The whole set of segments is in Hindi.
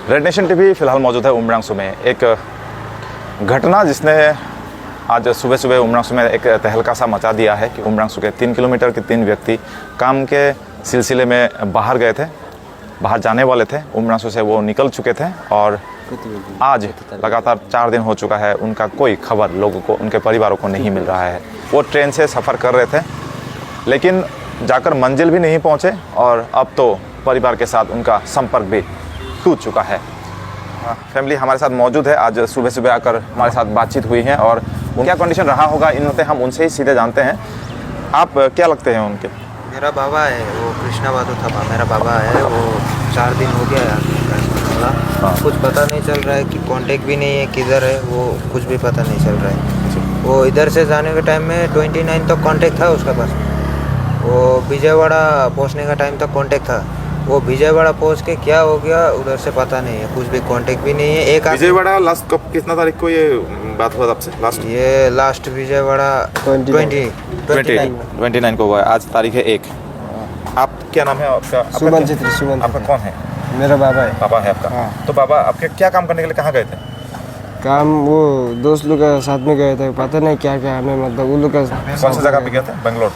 रेड नेशन टीवी फिलहाल मौजूद है उमरांसू में। एक घटना जिसने आज सुबह सुबह उमरांसू में एक तहलका सा मचा दिया है कि उमरांसू के 3 किलोमीटर के 3 व्यक्ति काम के सिलसिले में बाहर गए थे, बाहर जाने वाले थे। उमरांसू से वो निकल चुके थे और आज लगातार 4 दिन हो चुका है, उनका कोई खबर लोगों को, उनके परिवारों को नहीं मिल रहा है। वो ट्रेन से सफ़र कर रहे थे लेकिन जाकर मंजिल भी नहीं पहुँचे और अब तो परिवार के साथ उनका संपर्क भी टूट चुका है। फैमिली हमारे साथ मौजूद है, आज सुबह सुबह आकर हमारे साथ बातचीत हुई है और क्या कंडीशन रहा होगा इनसे हम उनसे ही सीधे जानते हैं। आप क्या लगते हैं उनके? मेरा बाबा है, वो कृष्णा बादू था, मेरा बाबा है। वो 4 दिन हो गया यार, कुछ पता नहीं चल रहा है कि कांटेक्ट भी नहीं है, किधर है वो कुछ भी पता नहीं चल रहा है। वो इधर से जाने के टाइम में 29 तक कांटेक्ट था उसके पास। वो विजयवाड़ा पहुंचने का टाइम तक कांटेक्ट था। वो विजयवाड़ा पहुंच के क्या हो गया उधर से पता नहीं है, कुछ भी कांटेक्ट भी नहीं है। एक विजयवाड़ा लास्ट कब, कितना तारीख को ये बात हुआ आपसे लास्ट? ये लास्ट विजयवाड़ा 29 को हुआ है। आज तारीख है 1। आप क्या नाम है आपका? सुमन चित्र। सुमन आपका कौन है? मेरा बाबा है। पापा है आपका? हाँ। तो पापा आपके क्या काम करने के लिए कहाँ गए थे? काम वो दोस्त लोग के साथ में गए थे, पता नहीं क्या क्या हमें, मतलब वो लोग का कौन सी जगह पे गए थे? बेंगलोर।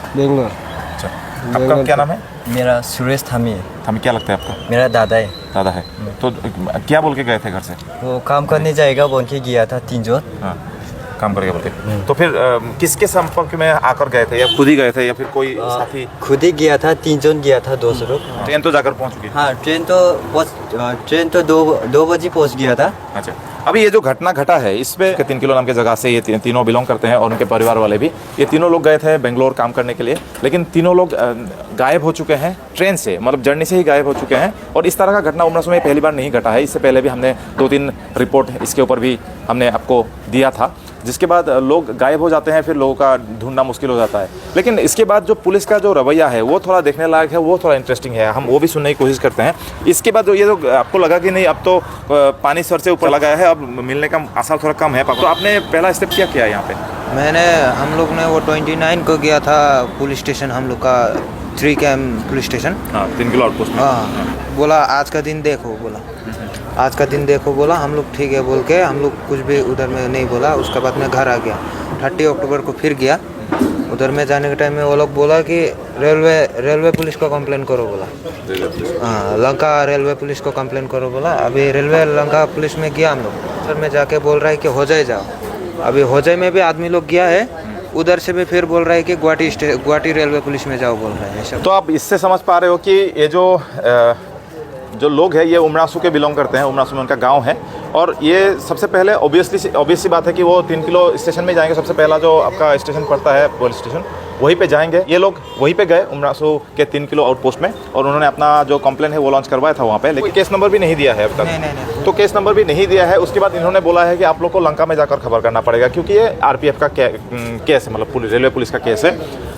अच्छा, आपका क्या नाम है? मेरा सुरेश थामी है। हमें क्या लगता है आपका? मेरा दादा है। दादा है। तो क्या बोल के गए थे घर से? वो काम करने जाएगा बोल के गया था 3 जोत। हाँ, काम करके बोलते। तो फिर किसके संपर्क में आकर गए थे, या खुद ही गए थे या फिर कोई साथी? खुद ही गया था, 3 जोन गया था, 200 लोग। ट्रेन तो जाकर पहुंच चुकी? हाँ, ट्रेन तो 2 बजे पहुंच गया था। अच्छा, अभी ये जो घटना घटा है इसमें 3 किलो नाम की जगह से ये तीनों बिलोंग करते हैं और उनके परिवार वाले भी। ये तीनों लोग गए थे बेंगलोर काम करने के लिए, लेकिन तीनों लोग गायब हो चुके हैं ट्रेन से, मतलब जर्नी से ही गायब हो चुके हैं। और इस तरह का घटना उमरांसू में पहली बार नहीं घटा है। इससे पहले भी हमने 2-3 रिपोर्ट इसके ऊपर भी हमने आपको दिया था, जिसके बाद लोग गायब हो जाते हैं, फिर लोगों का ढूंढना मुश्किल हो जाता है। लेकिन इसके बाद जो पुलिस का जो रवैया है वो थोड़ा देखने लायक है, वो थोड़ा इंटरेस्टिंग है, हम वो भी सुनने की कोशिश करते हैं। इसके बाद जो ये जो आपको लगा कि नहीं अब तो पानी सर से ऊपर लगा है, अब मिलने का आसार थोड़ा कम है, तो आपने पहला स्टेप क्या किया यहाँ पे? हम लोग ने वो 29 को गया था पुलिस स्टेशन, हम लोग का 3 कैम्प पुलिस स्टेशन। हाँ, 3 किलो आउटपोस्ट में। हाँ, बोला आज का दिन देखो, बोला आज का दिन देखो, बोला हम लोग ठीक है बोल के हम लोग कुछ भी उधर में नहीं बोला। उसके बाद मैं घर आ गया। 30 अक्टूबर को फिर गया उधर में। जाने के टाइम में वो लोग बोला कि रेलवे पुलिस को कंप्लेन करो, बोला। हाँ, लंका रेलवे पुलिस को कंप्लेन करो, बोला। अभी रेलवे लंका पुलिस में गया हम लोग, उधर में जाके बोल रहा है कि होजाई जाओ। अभी होजाई में भी आदमी लोग गया है, उधर से भी फिर बोल रहा है कि गुवाहाटी रेलवे पुलिस में जाओ बोल रहा है सब। तो आप इससे समझ पा रहे हो कि ये जो लोग हैं ये उमरांसू के बिलोंग करते हैं, उमरांसू में उनका गांव है। और ये सबसे पहले ऑब्वियस सी बात है कि वो 3 किलो स्टेशन में जाएंगे। सबसे पहला जो आपका स्टेशन पड़ता है पुलिस स्टेशन, वहीं पे जाएंगे। ये लोग वहीं पे गए उमरांसू के 3 किलो आउटपोस्ट में, और उन्होंने अपना जो कंप्लेन है वो लॉन्च करवाया था वहाँ पे। लेकिन केस नंबर भी नहीं दिया है अब तक। नहीं। तो केस नंबर भी नहीं दिया है। उसके बाद इन्होंने बोला है कि आप लोग को लंका में जाकर खबर करना पड़ेगा, क्योंकि ये RPF का केस है, मतलब रेलवे पुलिस का केस है।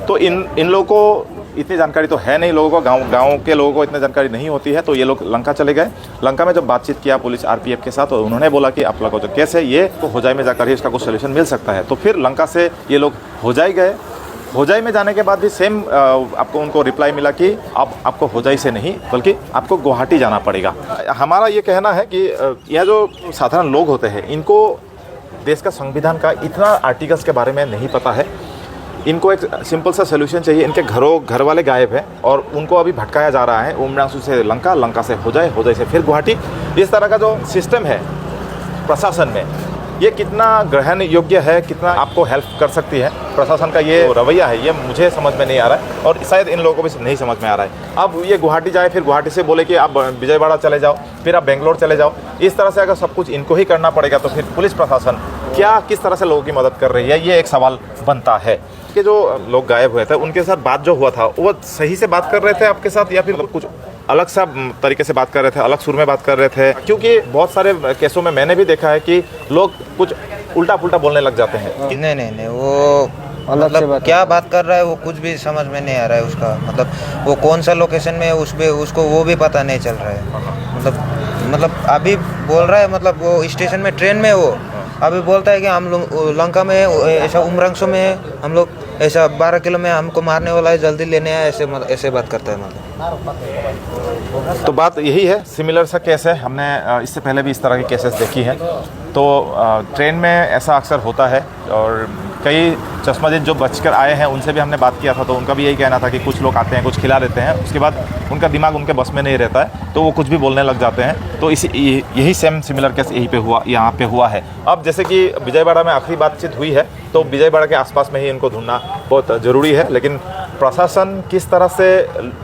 तो इन लोगों को इतनी जानकारी तो है नहीं, लोगों को गांव के लोगों को इतनी जानकारी नहीं होती है। तो ये लोग लंका चले गए। लंका में जब बातचीत किया पुलिस RPF के साथ, तो उन्होंने बोला कि आप लोगों का जो केस है ये तो होजाई में जाकर ही इसका कुछ सोल्यूशन मिल सकता है। तो फिर लंका से ये लोग होजाई गए। होजाई में जाने के बाद भी सेम आपको उनको रिप्लाई मिला कि आपको होजाई से नहीं बल्कि आपको गुवाहाटी जाना पड़ेगा। हमारा ये कहना है कि यह जो साधारण लोग होते हैं इनको देश का संविधान का इतना आर्टिकल्स के बारे में नहीं पता है। इनको एक सिंपल सा सोल्यूशन चाहिए। इनके घर वाले गायब हैं और उनको अभी भटकाया जा रहा है उमरांसू से लंका, लंका से होजाई, होजाई से फिर गुवाहाटी। इस तरह का जो सिस्टम है प्रशासन में, ये कितना ग्रहण योग्य है, कितना आपको हेल्प कर सकती है प्रशासन का ये रवैया है, ये मुझे समझ में नहीं आ रहा है और शायद इन लोगों को भी नहीं समझ में आ रहा है। अब ये गुवाहाटी जाए, फिर गुवाहाटी से बोले कि आप विजयवाड़ा चले जाओ, फिर आप बेंगलोर चले जाओ। इस तरह से अगर सब कुछ इनको ही करना पड़ेगा तो फिर पुलिस प्रशासन किस तरह से लोगों की मदद कर रही है, ये एक सवाल बनता है। कि जो लोग गायब हुए थे उनके साथ बात जो हुआ था वो सही से बात कर रहे थे आपके साथ, या फिर कुछ अलग सा तरीके से बात कर रहे थे, अलग सुर में बात कर रहे थे? क्योंकि बहुत सारे केसों में मैंने भी देखा है कि लोग कुछ उल्टा पुल्टा बोलने लग जाते हैं। नहीं, वो मतलब क्या बात कर रहा है वो कुछ भी समझ में नहीं आ रहा है उसका। मतलब वो कौन सा लोकेशन में है उसको वो भी पता नहीं चल रहा है। मतलब अभी बोल रहा है, मतलब वो स्टेशन में ट्रेन में वो अभी बोलता है कि हम लोग लंका में ऐसा उमरंगसो में है, हम लोग ऐसा 12 किलो में हमको मारने वाला है, जल्दी लेने आए, ऐसे बात करता है मतलब। तो बात यही है, सिमिलर सा केस है। हमने इससे पहले भी इस तरह के केसेस देखी हैं। तो ट्रेन में ऐसा अक्सर होता है और कई चश्मदीद जो बचकर आए हैं उनसे भी हमने बात किया था, तो उनका भी यही कहना था कि कुछ लोग आते हैं, कुछ खिला देते हैं, उसके बाद उनका दिमाग उनके बस में नहीं रहता है, तो वो कुछ भी बोलने लग जाते हैं। तो यही सेम सिमिलर केस यहाँ पे हुआ है। अब जैसे कि विजयवाड़ा में आखिरी बातचीत हुई है, तो विजयवाड़ा के आसपास में ही इनको ढूंढना बहुत ज़रूरी है, लेकिन प्रशासन किस तरह से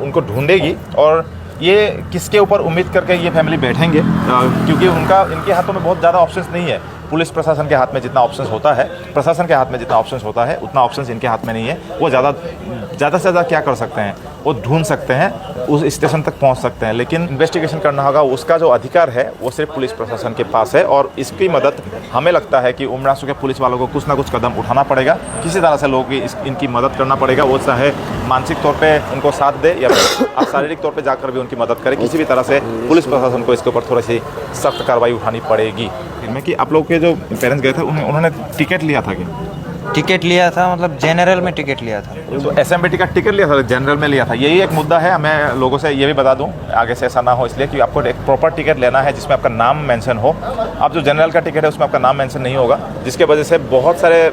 उनको ढूंढेगी और ये किसके ऊपर उम्मीद करके ये फैमिली बैठेंगे, क्योंकि इनके हाथों में बहुत ज़्यादा ऑप्शंस नहीं है। पुलिस प्रशासन के हाथ में जितना ऑप्शंस होता है, प्रशासन के हाथ में जितना ऑप्शंस होता है, उतना ऑप्शंस इनके हाथ में नहीं है। वो ज़्यादा से ज़्यादा क्या कर सकते हैं, वो ढूंढ सकते हैं, उस स्टेशन तक पहुंच सकते हैं, लेकिन इन्वेस्टिगेशन करना होगा, उसका जो अधिकार है वो सिर्फ पुलिस प्रशासन के पास है। और इसकी मदद हमें लगता है कि उमरासू के पुलिस वालों को कुछ ना कुछ कदम उठाना पड़ेगा, किसी तरह से लोगों की इनकी मदद करना पड़ेगा। वो चाहे मानसिक तौर पे उनको साथ दे या आप शारीरिक तौर पे जाकर भी उनकी मदद करें, किसी भी तरह से पुलिस प्रशासन को इसके ऊपर थोड़ी सी सख्त कार्रवाई उठानी पड़ेगी। इनमें कि आप लोग के जो पेरेंट्स गए थे उन्होंने टिकट लिया था क्या? टिकट लिया था, मतलब जनरल में टिकट लिया था। तो एसएमबीटी का टिकट लिया था, जनरल में लिया था। यही एक मुद्दा है। मैं लोगों से ये भी बता दूं आगे से ऐसा ना हो, इसलिए कि आपको एक प्रॉपर टिकट लेना है जिसमें आपका नाम मेंशन हो। अब जो जनरल का टिकट है उसमें आपका नाम मेंशन नहीं होगा, जिसके वजह से बहुत सारे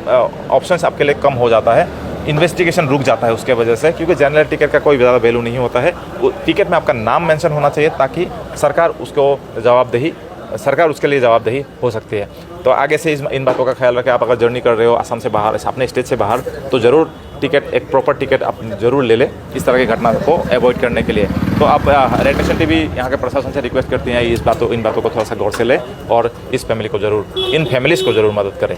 ऑप्शंस आपके लिए कम हो जाता है, इन्वेस्टिगेशन रुक जाता है उसके वजह से, क्योंकि जनरल टिकट का कोई ज़्यादा वैल्यू नहीं होता है। वो टिकट में आपका नाम मेंशन होना चाहिए ताकि सरकार उसके लिए जवाबदेही हो सकती है। तो आगे से इन बातों का ख्याल रखें। आप अगर जर्नी कर रहे हो आसाम से बाहर, अपने स्टेट से बाहर, तो ज़रूर एक प्रॉपर टिकट आप ज़रूर ले लें इस तरह की घटना को अवॉइड करने के लिए। तो आप रेड नेशन टीवी यहाँ के प्रशासन से रिक्वेस्ट करती हैं इन बातों को थोड़ा सा गौर से लें और इन फैमिलीज़ को ज़रूर मदद करें।